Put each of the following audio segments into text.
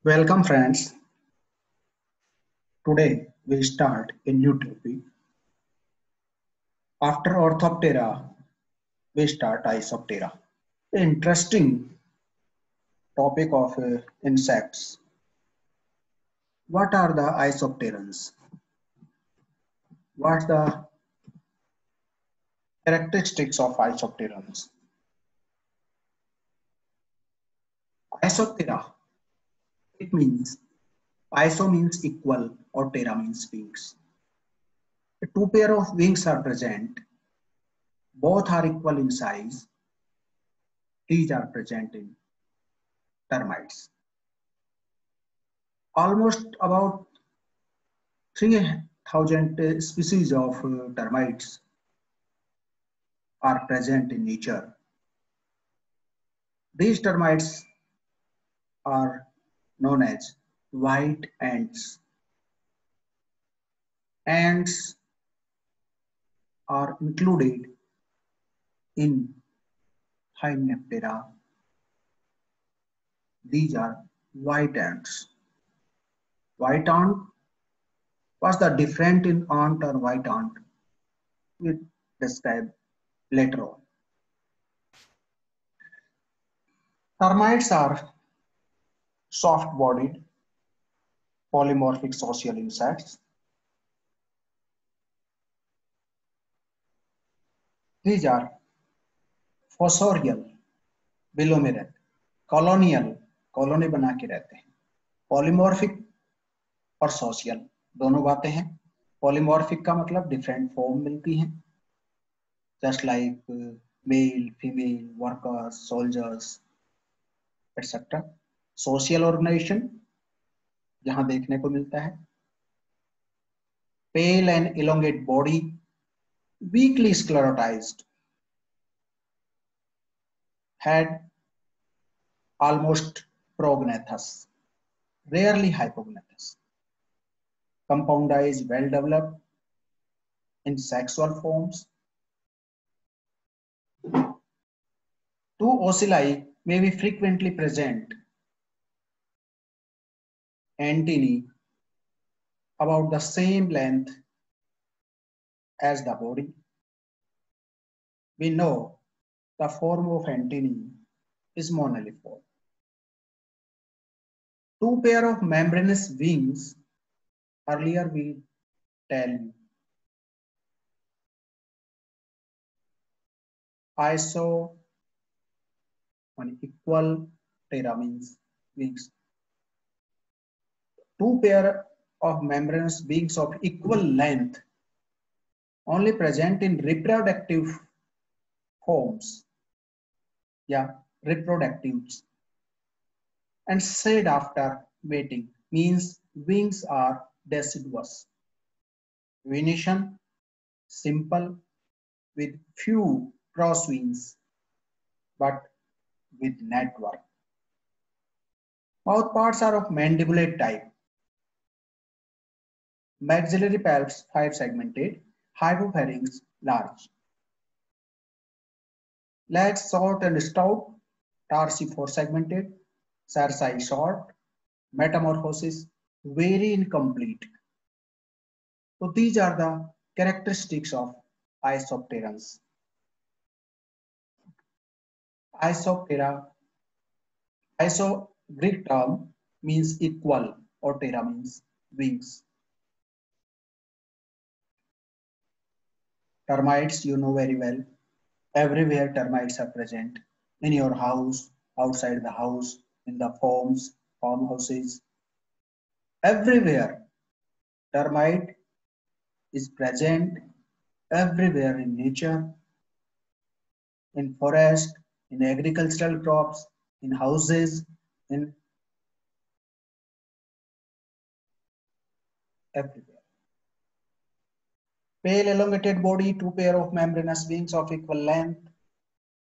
Welcome friends. Today we start a new topic. After Orthoptera, we start Isoptera. Interesting topic of insects. What are the Isopterans? What's the characteristics of Isopterans? Isoptera, it means iso means equal or ptera means wings. Two pair of wings are present. Both are equal in size. These are present in termites. Almost about 3,000 species of termites are present in nature. These termites are known as white ants. Ants are included in Hymenoptera. These are white ants. White ant, what's the difference in ant or white ant? We describe later on. Termites are soft-bodied, polymorphic social insects. These are fossorial, बिलों में रहते, colonial, colony बना के रहते हैं, polymorphic और social दोनों बातें हैं. पॉलीमॉर्फिक का मतलब डिफरेंट फॉर्म मिलती हैं, just like male, female, workers, soldiers etcetera. Social organisation जहां देखने को मिलता है. Pale and elongate body, weakly sclerotized, head almost prognathous, rarely hypognathous. Compound eyes well developed in sexual forms. Two ocelli may be frequently present. Antennae about the same length as the body. We know the form of antennae is moniliform. Two pair of membranous wings. Earlier we tell you. Iso equal ptera means wings. Two pair of membranous wings of equal length only present in reproductive forms. Yeah, reproductives. And shed after mating means wings are deciduous. Venation simple with few cross wings but with network. Mouth parts are of mandibulate type. Maxillary palps 5 segmented, hypopharynx large. Legs short and stout, tarsi 4 segmented, cerci short, metamorphosis very incomplete. So these are the characteristics of Isopterans. Isoptera, iso Greek term means equal or ptera means wings. Termites you know very well. Everywhere termites are present. In your house, outside the house, in the farms, farmhouses. Everywhere termite is present, everywhere in nature, in forest, in agricultural crops, in houses, in everywhere. Pale elongated body, two pair of membranous wings of equal length,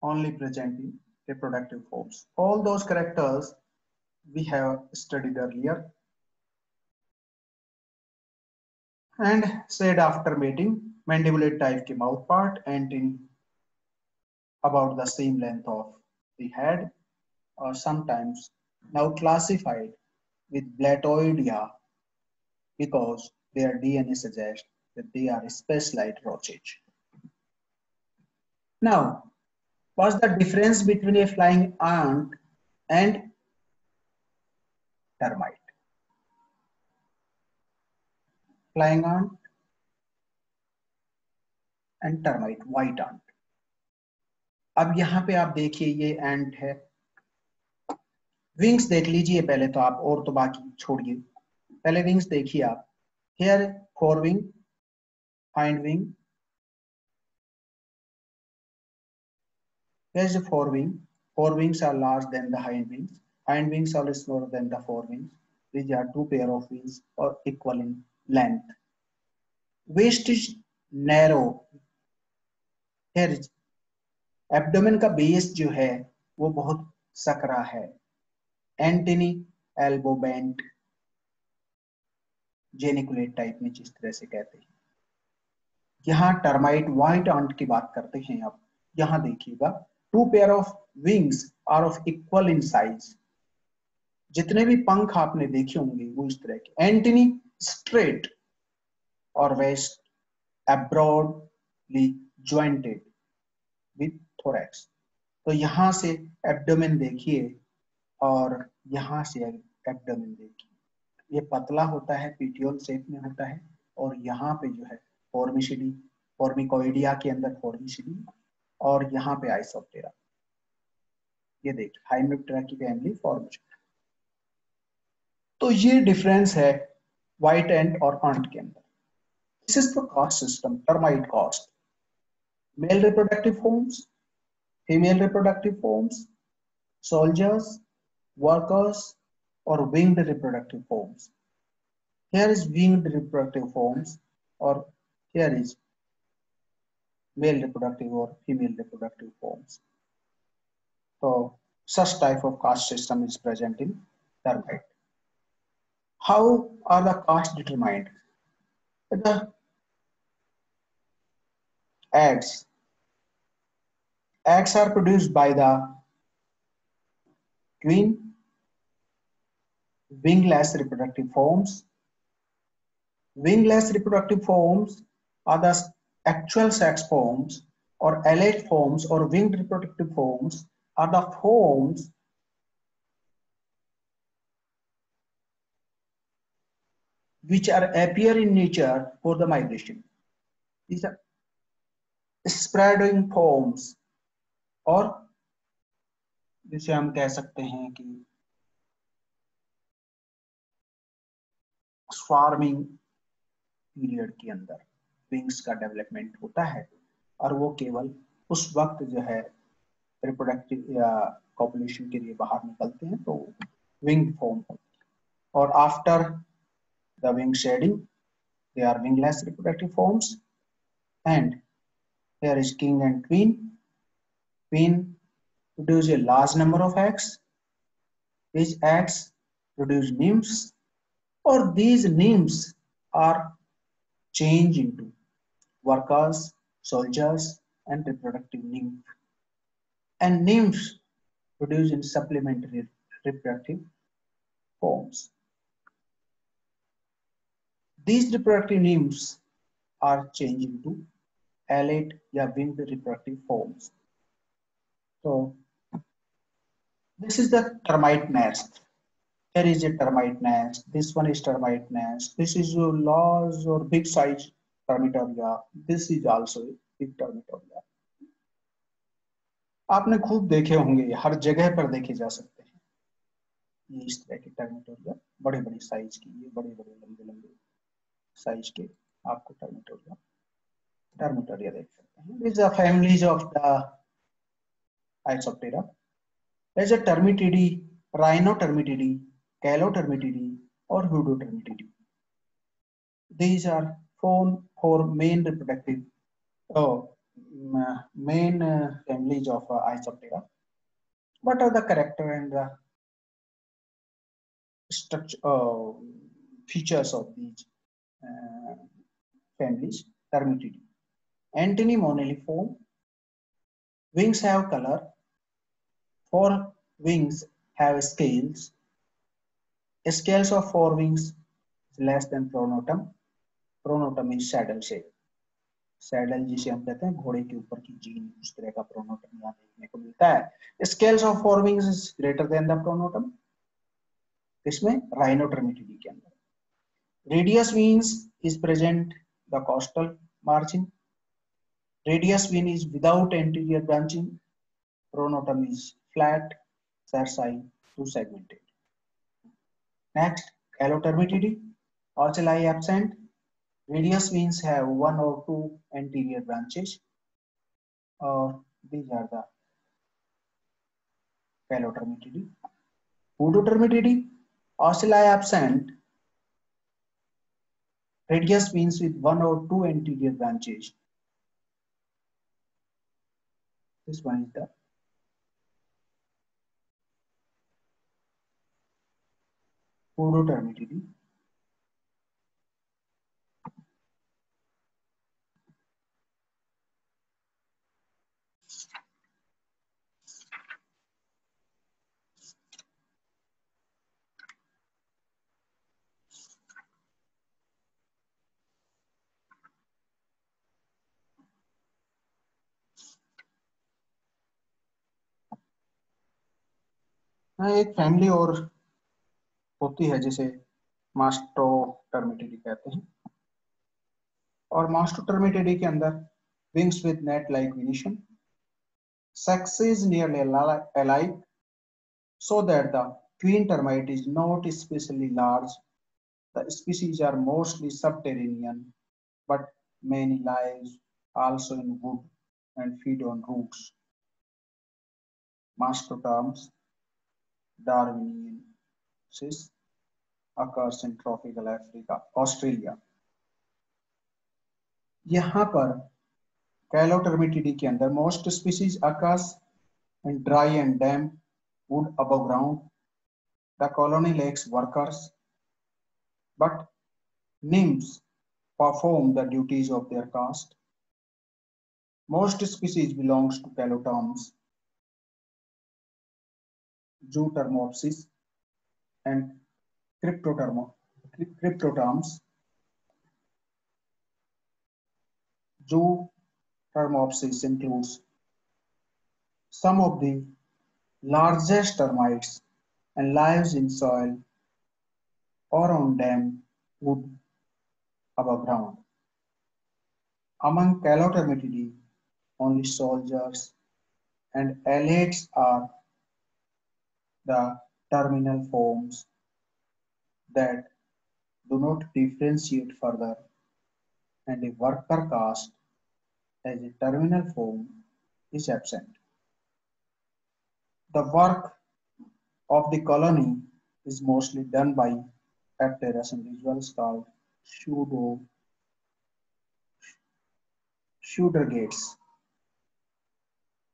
only present in reproductive forms. All those characters we have studied earlier. And said after mating, mandibulate type के mouth part and in about the same length of the head, or sometimes now classified with Blattioidea because their DNA suggests that they are specialized roaches. Now, what's the difference between a flying ant and termite? Flying ant and termite, white ant. अब यहाँ पे आप देखिए ये एंट है, wings देख लीजिए पहले तो आप, और तो बाकी छोड़िए, पहले विंग्स देखिए आप. Here fore wing, hind wing, here is the four wing. Four wings are larger than the hind wings. Hind wings are smaller than the four wings. These are two pair of wings or equal in length. Waist is narrow. Here is abdomen का base जो है वो बहुत सकरा है. Antennae elbow bent, geniculate type में जिस तरह से कहते हैं. यहाँ टर्माइट व्हाइट आंट की बात करते हैं. अब यहाँ देखिएगा, two pair of wings are of equal in size. जितने भी पंख आपने देखे होंगे वो इस तरह के. एंटेनी स्ट्रेट और वेस्ट एब्रॉडली ज्वाइंटेड विथ थोरैक्स. तो यहां से एब्डोमेन देखिए और यहां से एब्डोमेन देखिए, ये पतला होता है, पीटियोल शेप में होता है, और यहाँ पे जो है फॉर्मिसिडी, फॉर्मिकोइडिया के अंदर फॉर्मिसिडी, और यहाँ पे आइसोप्टेरा. ये देखिए हाइमेप्टेरा की फैमिली फॉर्मिसिडी. तो ये डिफरेंस है व्हाइट एंट और आंट के अंदर. This is the caste system, termite caste. Male reproductive forms, female reproductive forms, soldiers, workers, or winged reproductive forms. Here is winged reproductive forms, or here is male reproductive or female reproductive forms. So such type of caste system is present in termite. How are the caste determined? The eggs are produced by the queen. Wingless reproductive forms. Wingless reproductive forms are the actual sex forms, or allied forms, or winged reproductive forms are the forms which are appear in nature for the migration. These are spreading forms, और जिसे हम कह सकते हैं कि swarming period के अंदर wings का डेवलपमेंट होता है, और वो केवल उस वक्त जो है रिप्रोडक्टिव या कॉपुलेशन के लिए बाहर निकलते हैं तो विंग फॉर्म होती है. और after the wing shedding they are wingless reproductive forms. And here is king and queen. Queen produce a large number of eggs. These eggs produce nymphs, or these nymphs are changed into workers, soldiers, and reproductive nymph. And nymphs produce in supplementary reproductive forms. These reproductive nymphs are changed into allied या winged reproductive forms. So this is the termite nest. Here is a termite nest. This one is termite nest. This is a large or big size termitaria. This is also a big termitaria. आपने खूब देखे होंगे, हर जगह पर देखे जा सकते हैं. ये इस तरह के टर्मिटोरिया, बड़े बड़े साइज की, ये बड़े बड़े लंबे लंबे साइज के आपको टर्मिटोरिया देख सकते हैं. These are families of the Isoptera. There's a Termitidae, Rhinotermitidae, Calotermitidae, or Hudotermitidae. These are four main reproductive, main families of Isoptera. What are the character and the structure, features of these families? Termitidae. Antony moniliform. Wings have color. 4 wings have scales. Scales of forewings is less than pronotum. Pronotum is saddle shape. Saddle जिसे हम कहते हैं घोड़े के ऊपर की gene, उस तरह का प्रोनोटम यहाँ देखने को मिलता है। Scales of forewings is greater than the pronotum, इसमें राइनोटर्मिटिडी के अंदर। Radius veins is present the costal margin. Radius vein is without anterior branching. Pronotum is flat, sessile to segmented. Next, allotermitidi, ocelli absent. Radius veins have one or two anterior branches, or these are the allotermitidi. Pseudotermitidi, ocelli absent. Radius veins with one or two anterior branches. This one is the pseudotermitidi. एक family और होती है जिसे मास्टोटर्मिटिडी कहते हैं, और मास्टोटर्मिटिडी के अंदर wings with net like venation, sexes nearly alike, so that the queen termite is not especially large. The species are mostly subterranean, but many live also in wood and feed on roots. Mastoterms darwiniensis occurs in tropical Africa, Australia. यहाँ पर कैलोटर्मिटिडी के अंदर most species occurs in dry and damp wood above ground. The colony lacks workers, but nymphs perform the duties of their caste. Most species belongs to caloterms, zootermopsis, and cryptoterms. Zootermopsis includes some of the largest termites and lives in soil or on damp wood above ground. Among Calotermitidae, only soldiers and alates are the terminal forms that do not differentiate further, and a worker caste as a terminal form is absent. The work of the colony is mostly done by apterous individuals called Sudorgates.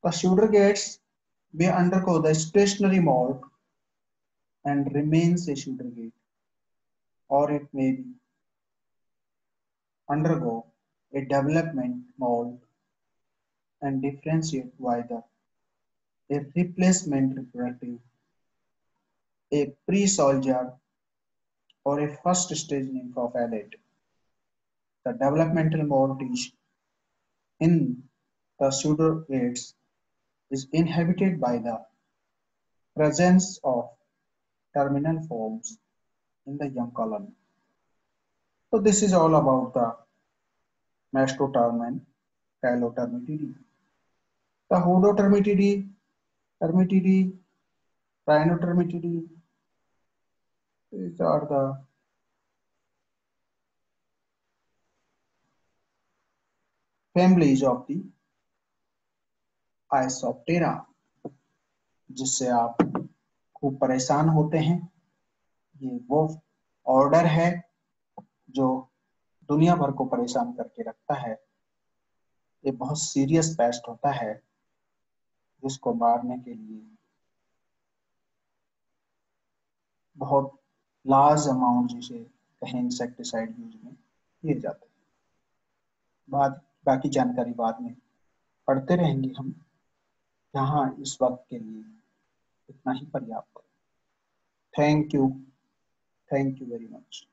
The Sudorgates may undergo the stationary molt and remains a Sudorgate, or it may be undergo a development molt and differentiate either a replacement reproductive, a pre-soldier, or a first stage nymph of alate. The developmental molt in the Sudorgates is inhibited by the presence of terminal forms in the young colony. So this is all about the Mastoterm and Calotermitidae. The Hodotermitidae, Termitidae, Rhinotermitidae, these are the families of the Isoptera, जिससे आप खूब परेशान होते हैं। ये वो order है जो दुनिया भर को परेशान करके रखता है। ये बहुत सीरियस पेस्ट होता है जिसको मारने के लिए बहुत लार्ज अमाउंट, जिसे कहीं इंसेक्टिसाइड यूज में किए जाते हैं। बाकी जानकारी बाद में पढ़ते रहेंगे हम, यहाँ इस वक्त के लिए इतना ही पर्याप्त है। Thank you. Thank you very much.